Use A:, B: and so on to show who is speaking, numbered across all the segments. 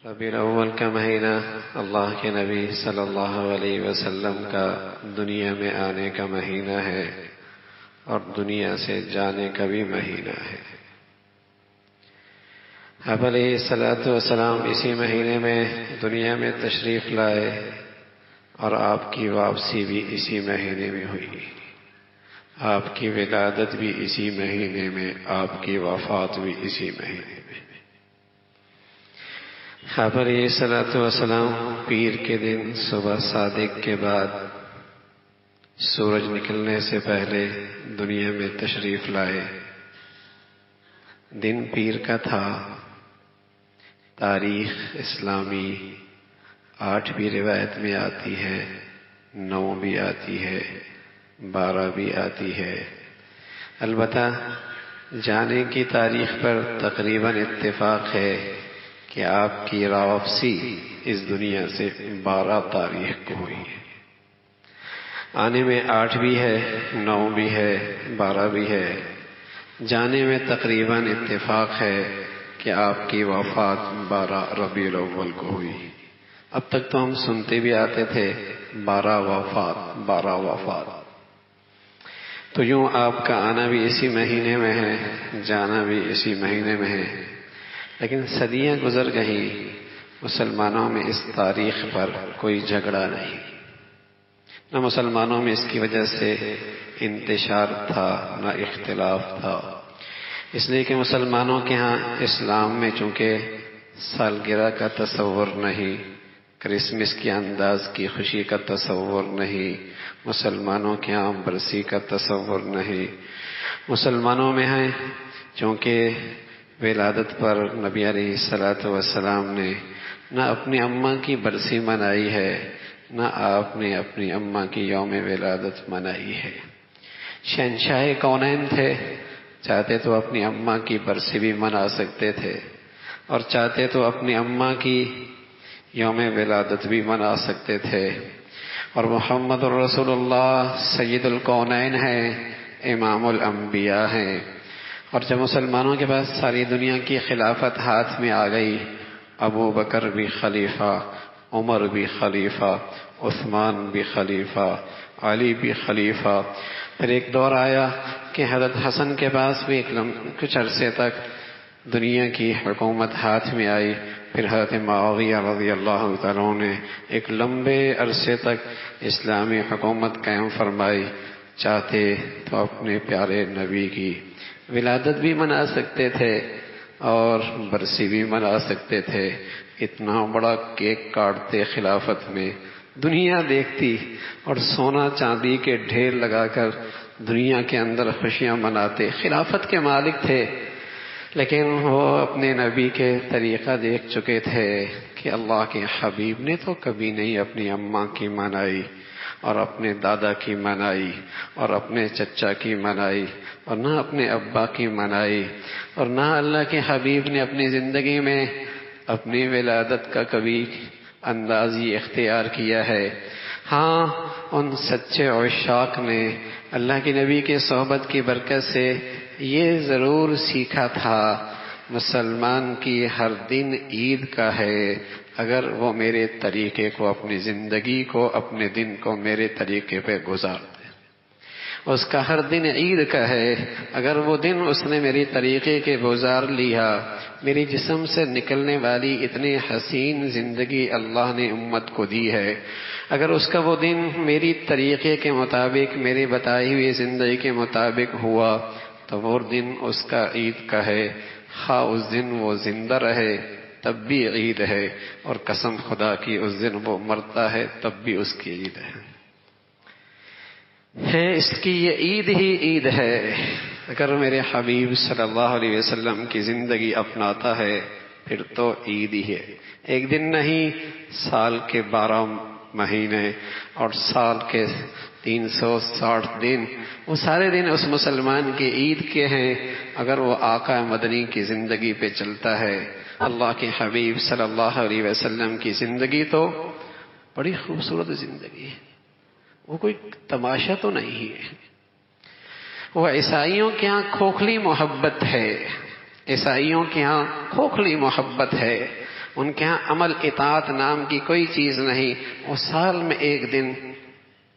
A: ربیع الاول کا مہینہ اللہ کے نبی صلی اللہ علیہ وسلم کا دنیا میں آنے کا مہینہ ہے اور دنیا سے جانے کا بھی مہینہ ہے۔ آپ علیہ الصلوۃ والسلام اسی مہینے میں دنیا میں تشریف لائے اور آپ کی واپسی بھی اسی مہینے میں ہوئی، آپ کی ولادت بھی اسی مہینے میں، آپ کی وفات بھی اسی مہینے میں۔ آپ علیہ الصلوۃ والسلام پیر کے دن صبح صادق کے بعد سورج نکلنے سے پہلے دنیا میں تشریف لائے۔ دن پیر کا تھا۔ تاریخ اسلامی 8 بھی روایت میں آتی ہے، 9 بھی آتی ہے، 12 بھی آتی ہے۔ البتہ جانے کی تاریخ پر تقریباً اتفاق ہے کہ آپ کی واپسی اس دنیا سے 12 تاریخ کو ہوئی ہے۔ آنے میں 8 بھی ہے، 9 بھی ہے، 12 بھی ہے۔ جانے میں تقریباً اتفاق ہے کہ آپ کی وفات 12 ربیع الاول کو ہوئی۔ اب تک تو ہم سنتے بھی آتے تھے 12 وفات۔ تو یوں آپ کا آنا بھی اسی مہینے میں ہے، جانا بھی اسی مہینے میں ہے۔ لیکن صدیاں گزر گئیں، مسلمانوں میں اس تاریخ پر کوئی جھگڑا نہیں، نہ مسلمانوں میں اس کی وجہ سے انتشار تھا نہ اختلاف تھا۔ اس لیے کہ مسلمانوں کے ہاں اسلام میں چونکہ سالگرہ کا تصور نہیں، کرسمس کے انداز کی خوشی کا تصور نہیں، مسلمانوں کے ہاں برسی کا تصور نہیں۔ مسلمانوں میں ہیں چونکہ ولادت پر نبی علیہ الصلوۃ والسلام نے نہ اپنی اماں کی برسی منائی ہے، نہ آپ نے اپنی اماں کی یوم ولادت منائی ہے۔ شہنشاہ کونین تھے، چاہتے تو اپنی اماں کی برسی بھی منا سکتے تھے اور چاہتے تو اپنی اماں کی یوم ولادت بھی منا سکتے تھے۔ اور محمد الرسول اللہ سید الکونین ہیں، امام الانبیاء ہیں۔ اور جب مسلمانوں کے پاس ساری دنیا کی خلافت ہاتھ میں آ گئی، ابو بکر بھی خلیفہ، عمر بھی خلیفہ، عثمان بھی خلیفہ، علی بھی خلیفہ۔ پھر ایک دور آیا کہ حضرت حسن کے پاس بھی کچھ عرصے تک دنیا کی حکومت ہاتھ میں آئی۔ پھر حضرت معاویہ رضی اللہ تعالیٰ عنہ نے ایک لمبے عرصے تک اسلامی حکومت قائم فرمائی۔ چاہتے تو اپنے پیارے نبی کی ولادت بھی منا سکتے تھے اور برسی بھی منا سکتے تھے۔ اتنا بڑا کیک کاٹتے خلافت میں، دنیا دیکھتی اور سونا چاندی کے ڈھیر لگا کر دنیا کے اندر خوشیاں مناتے۔ خلافت کے مالک تھے، لیکن وہ اپنے نبی کے طریقہ دیکھ چکے تھے کہ اللہ کے حبیب نے تو کبھی نہیں اپنی اماں کی منائی اور اپنے دادا کی منائی اور اپنے چچا کی منائی اور نہ اپنے ابا کی منائی، اور نہ اللہ کے حبیب نے اپنی زندگی میں اپنی ولادت کا کبھی انداز یہ اختیار کیا ہے۔ ہاں، ان سچے عشاق نے اللہ کے نبی کے صحبت کی برکت سے یہ ضرور سیکھا تھا، مسلمان کی ہر دن عید کا ہے اگر وہ میرے طریقے کو، اپنی زندگی کو، اپنے دن کو میرے طریقے پہ گزار دے۔ اس کا ہر دن عید کا ہے اگر وہ دن اس نے میری طریقے کے گزار لیا۔ میری جسم سے نکلنے والی اتنی حسین زندگی اللہ نے امت کو دی ہے، اگر اس کا وہ دن میری طریقے کے مطابق، میری بتائی ہوئی زندگی کے مطابق ہوا تو وہ دن اس کا عید کا ہے۔ خواہ اس دن وہ زندہ رہے تب بھی عید ہے، اور قسم خدا کی اس دن وہ مرتا ہے تب بھی اس کی عید ہے۔ اس کی یہ عید ہی عید ہے۔ اگر میرے حبیب صلی اللہ علیہ وسلم کی زندگی اپناتا ہے پھر تو عید ہی ہے۔ ایک دن نہیں، سال کے 12 مہینے اور سال کے 360 دن، وہ سارے دن اس مسلمان کی عید کے ہیں اگر وہ آقا مدنی کی زندگی پہ چلتا ہے۔ اللہ کے حبیب صلی اللہ علیہ وسلم کی زندگی تو بڑی خوبصورت زندگی ہے، وہ کوئی تماشا تو نہیں ہے۔ وہ عیسائیوں کے ہاں کھوکھلی محبت ہے، عیسائیوں کے ہاں کھوکھلی محبت ہے۔ ان کے ہاں عمل اطاعت نام کی کوئی چیز نہیں. وہ سال میں ایک دن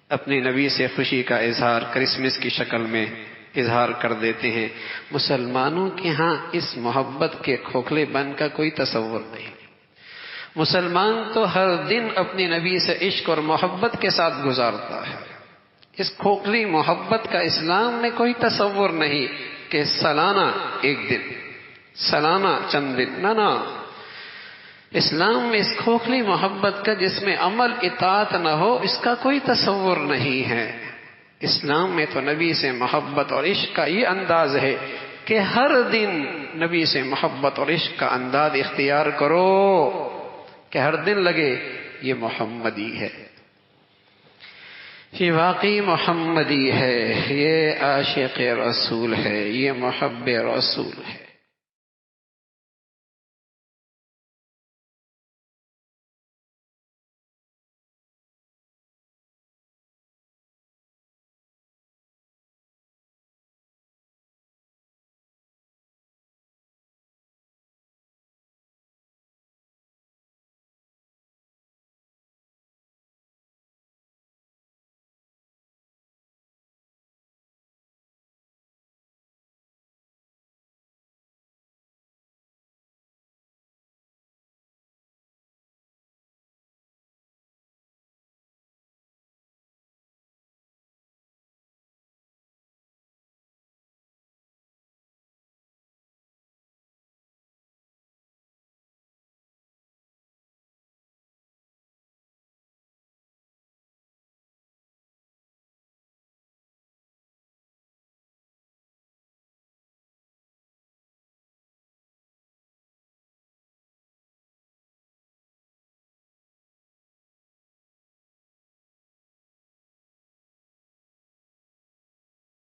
A: اپنے نبی سے خوشی کا اظہار کرسمس کی شکل میں اظہار کر دیتے ہیں. مسلمانوں کے ہاں اس محبت کے کھوکھلے بن کا کوئی تصور نہیں. مسلمان تو ہر دن اپنے نبی سے عشق اور محبت کے ساتھ گزارتا ہے. اس کھوکھلی محبت کا اسلام میں کوئی تصور نہیں کہ سالانہ ایک دن، سالانہ چند دن، نہ. اسلام میں اس کھوکھلی محبت کا جس میں عمل اطاعت نہ ہو اس کا کوئی تصور نہیں ہے. اسلام میں تو نبی سے محبت اور عشق کا یہ انداز ہے کہ ہر دن نبی سے محبت اور عشق کا انداز اختیار کرو کہ ہر دن لگے یہ محمدی ہے، یہ واقعی محمدی ہے، یہ عاشق رسول ہے، یہ محب رسول ہے.